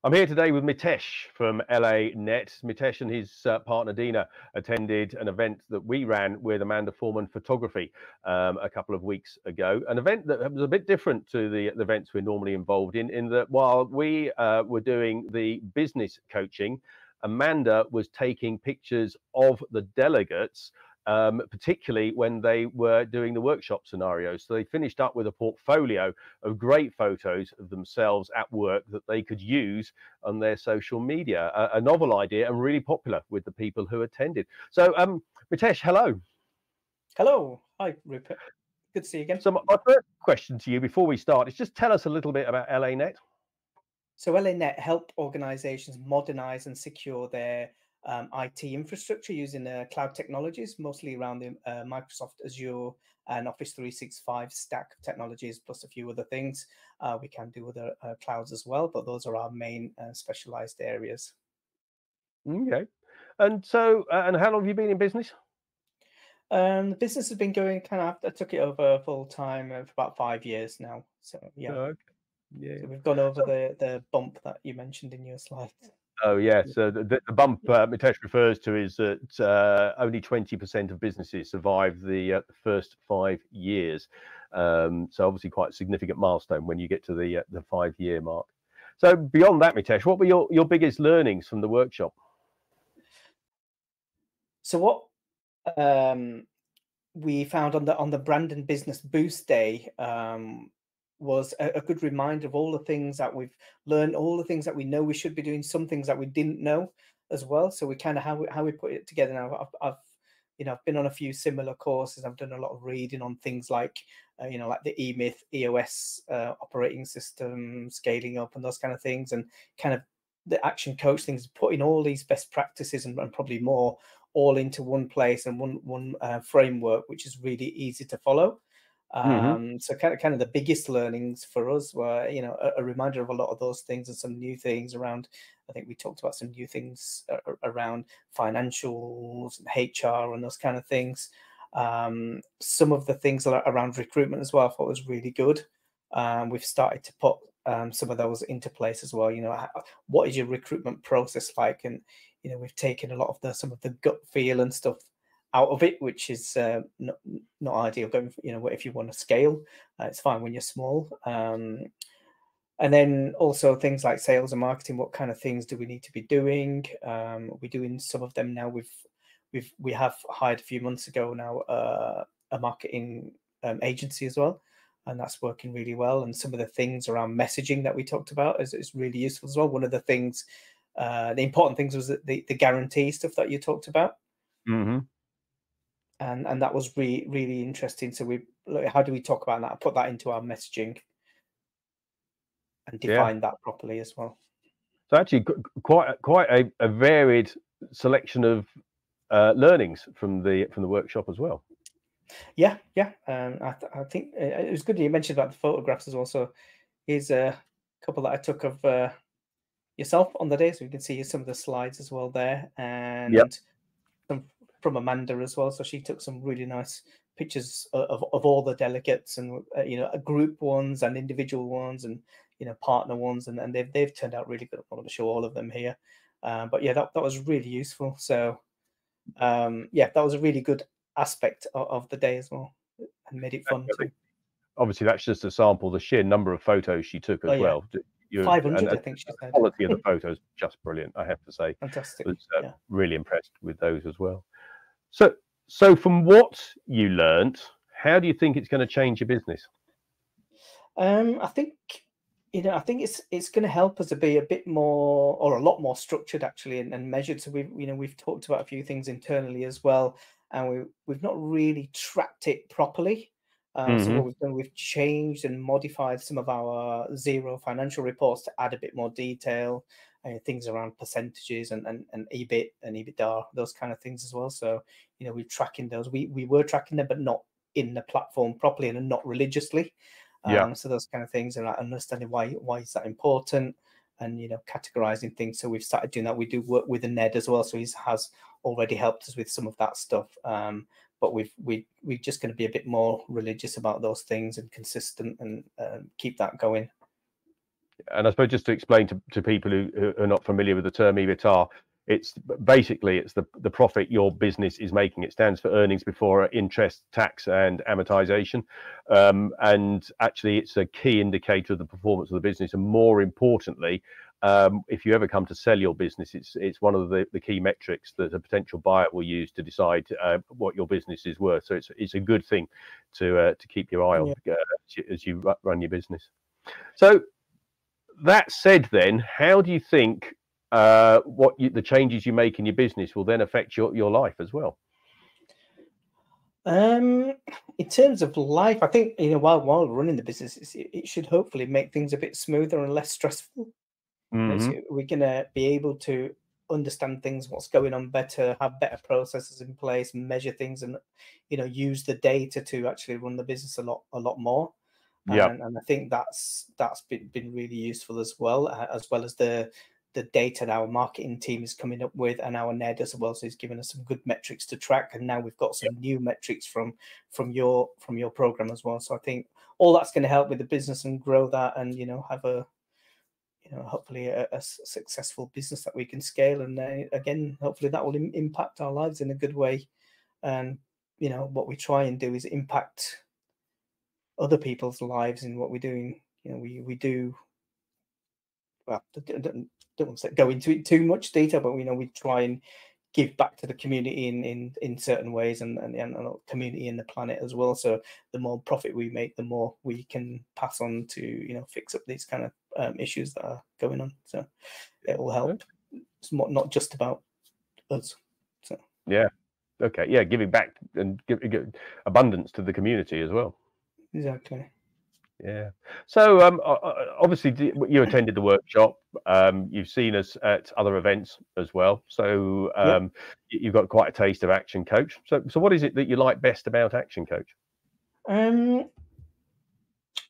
I'm here today with Mitesh from LANET. Mitesh and his partner Dina attended an event that we ran with Amanda Foreman Photography a couple of weeks ago. An event that was a bit different to the events we're normally involved in that while we were doing the business coaching, Amanda was taking pictures of the delegates, particularly when they were doing the workshop scenarios. So they finished up with a portfolio of great photos of themselves at work that they could use on their social media. A novel idea and really popular with the people who attended. So, Mitesh, hello. Hello. Hi, Rupert. Good to see you again. So my first question to you before we start is just tell us a little bit about LANET. So LANET help organizations modernize and secure their IT infrastructure using cloud technologies, mostly around the Microsoft Azure and Office 365 stack of technologies, plus a few other things. We can do other clouds as well, but those are our main specialized areas. Okay. And so, and how long have you been in business? The business has been going I took it over full time for about 5 years now. So yeah. Okay. Yeah. So we've gone over the bump that you mentioned in your slide. Oh yeah, so the bump Mitesh refers to is that only 20% of businesses survive the first 5 years. So obviously quite a significant milestone when you get to the 5-year mark. So beyond that, Mitesh, what were your biggest learnings from the workshop? So what we found on the Brand and Business Boost Day was a good reminder of all the things that we've learned, all the things that we know we should be doing, some things that we didn't know as well. So we kind of how we put it together now. I've been on a few similar courses. I've done a lot of reading on things like like the eMyth, EOS operating system, scaling up, and those kind of things, and kind of the action coach things, putting all these best practices and probably more all into one place and one framework, which is really easy to follow. So kind of the biggest learnings for us were, a reminder of a lot of those things and some new things around. I think we talked about some new things around financials and HR and those kind of things. Some of the things around recruitment as well, I thought was really good. We've started to put some of those into place as well. What is your recruitment process like? And we've taken a lot of some of the gut feel and stuff out of it, which is not ideal. Going, if you want to scale, it's fine when you're small. And then also things like sales and marketing. What kind of things do we need to be doing? We're doing some of them now. We have hired a few months ago now a marketing agency as well, and that's working really well. And some of the things around messaging that we talked about is really useful as well. One of the things, the important things was the guarantee stuff that you talked about. And that was really interesting. So how do we talk about that? Put that into our messaging and define that properly as well. So actually, quite a varied selection of learnings from the workshop as well. Yeah. I think it was good you mentioned about the photographs as well. So here's a couple that I took of yourself on the day, so you can see some of the slides as well there, and some from Amanda as well. So she took some really nice pictures of all the delegates, and group ones and individual ones, and partner ones, and they've turned out really good. I'm not going to show all of them here, but yeah, that was really useful. So that was a really good aspect of the day as well, and made it fun too. Obviously, that's just a sample. The sheer number of photos she took as well. 500, I think she said. The quality of the photos, just brilliant, I have to say. Fantastic. I was really impressed with those as well. So from what you learned, how do you think it's going to change your business? I think it's going to help us to be a bit more, or a lot more structured actually, and measured. So we've talked about a few things internally as well, and we've not really tracked it properly. So what we've done, we've changed and modified some of our zero financial reports to add a bit more detail, things around percentages and EBIT and EBITDA, those kind of things as well. So we're tracking those. We were tracking them, but not in the platform properly and not religiously. So those kind of things, and understanding why is that important, and categorizing things. So we've started doing that. We do work with Ned as well, so he has already helped us with some of that stuff. But we're just going to be a bit more religious about those things and consistent, and keep that going. And I suppose just to explain to people who are not familiar with the term EBITDA, it's basically the profit your business is making. It stands for earnings before interest, tax, and amortization. And actually, it's a key indicator of the performance of the business. And more importantly, if you ever come to sell your business, it's one of the key metrics that a potential buyer will use to decide what your business is worth. So it's a good thing to keep your eye on as you run your business. So that said, then, how do you think the changes you make in your business will then affect your life as well? In terms of life, I think, you know, while running the business, it should hopefully make things a bit smoother and less stressful. You know, so we're gonna be able to understand things, what's going on better, have better processes in place, measure things, and, you know, use the data to actually run the business a lot more. Yeah. And I think that's been really useful as well as the data that our marketing team is coming up with, and our Ned as well. So he's given us some good metrics to track, and now we've got some new metrics from your program as well. So I think all that's going to help with the business and grow that, and, you know, have a, you know, hopefully a successful business that we can scale. And again, hopefully that will impact our lives in a good way. And, you know, what we try and do is impact other people's lives in what we're doing. You know, we do, well, don't want to go into it too much detail, but, you know, we try and give back to the community in certain ways, and the community and the planet as well. So the more profit we make, the more we can pass on to, you know, fix up these kind of issues that are going on. So it will help. It's not just about us. So Yeah. Okay. Yeah. Giving back and give abundance to the community as well. exactly. Yeah. So obviously you attended the workshop. You've seen us at other events as well. So you've got quite a taste of Action Coach. So what is it that you like best about Action Coach?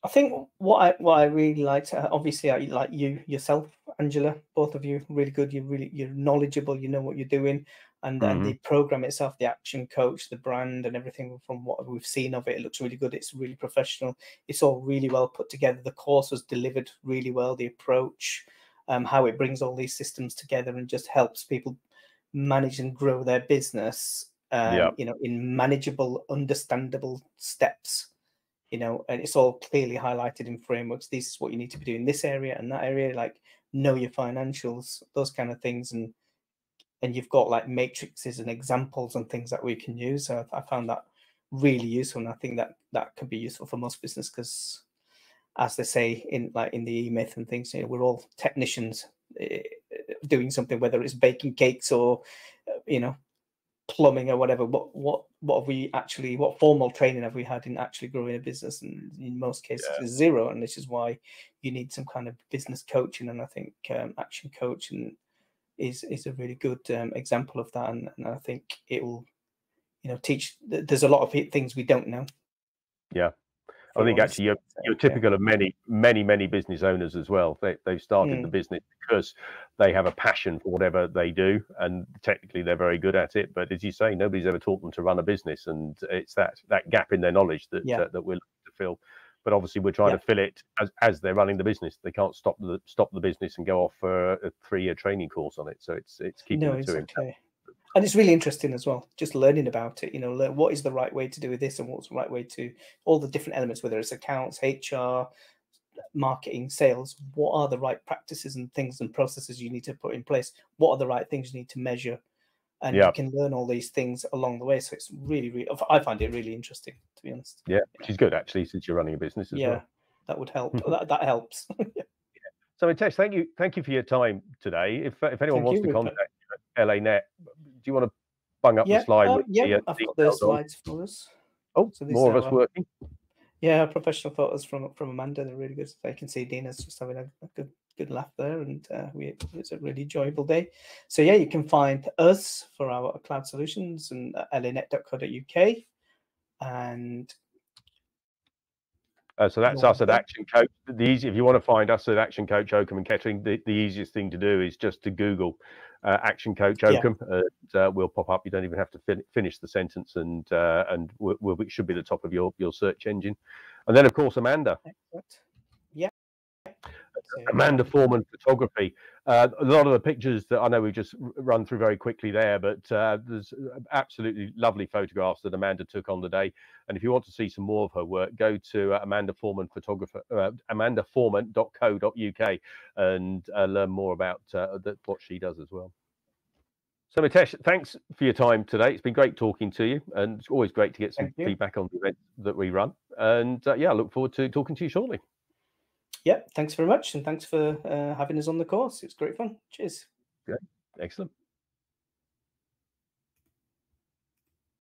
I think what I really liked, obviously, I like you yourself, Angela, both of you, really good. You're knowledgeable. You know what you're doing, and the program itself, the Action Coach, the brand, and everything from what we've seen of it, it looks really good. It's really professional. It's all really well put together. The course was delivered really well. The approach, how it brings all these systems together and just helps people manage and grow their business, you know, in manageable, understandable steps. You know, and it's all clearly highlighted in frameworks. This is what you need to be doing in this area and that area, like know your financials, those kind of things. And you've got like matrices and examples and things that we can use. So I found that really useful. And I think that could be useful for most business, because, as they say in the E-Myth and things, you know, we're all technicians doing something, whether it's baking cakes or, you know, plumbing or whatever. What have we actually, what formal training have we had in actually growing a business? And in most cases it's zero, and this is why you need some kind of business coaching. And I think Action Coaching is a really good example of that, and I think it will, you know, teach. There's a lot of things we don't know. I think actually you're typical of many business owners as well. They've started the business because they have a passion for whatever they do, and technically they're very good at it. But as you say, nobody's ever taught them to run a business, and it's that gap in their knowledge that that we're looking to fill. But obviously we're trying to fill it as they're running the business. They can't stop the business and go off for a 3-year training course on it. So it's keeping the two in. And it's really interesting as well, just learning about it, you know, learn what is the right way to do this and what's the right way to, all the different elements, whether it's accounts, HR, marketing, sales, what are the right practices and things and processes you need to put in place? What are the right things you need to measure? And you can learn all these things along the way. So it's really, I find it really interesting, to be honest. Yeah, which is good actually, since you're running a business as well. That would help. that helps. So Mitesh, thank you for your time today. If anyone wants to contact you at LANET, do you want to bung up the slide? I've got the slides for us. Oh, so more of us working. Yeah, professional photos from Amanda. They're really good. So I can see Dina's just having a good laugh there, and it's a really enjoyable day. So yeah, you can find us for our cloud solutions and lanet.co.uk, and so that's us at Action Coach. If you want to find us at Action Coach Oakham and Kettering, the easiest thing to do is just to Google Action Coach Oakham. We'll pop up. You don't even have to finish the sentence, and it should be the top of your search engine. And then of course Amanda. Yeah. So Amanda Foreman Photography. A lot of the pictures that I know we've just run through very quickly there, but there's absolutely lovely photographs that Amanda took on the day. And if you want to see some more of her work, go to Amanda Foreman Photographer, amandaforeman.co.uk, and learn more about what she does as well. So Mitesh, thanks for your time today. It's been great talking to you, and it's always great to get some feedback on the events that we run. And yeah, I look forward to talking to you shortly. Yeah, thanks very much, and thanks for having us on the course. It's great fun. Cheers. Yeah, excellent.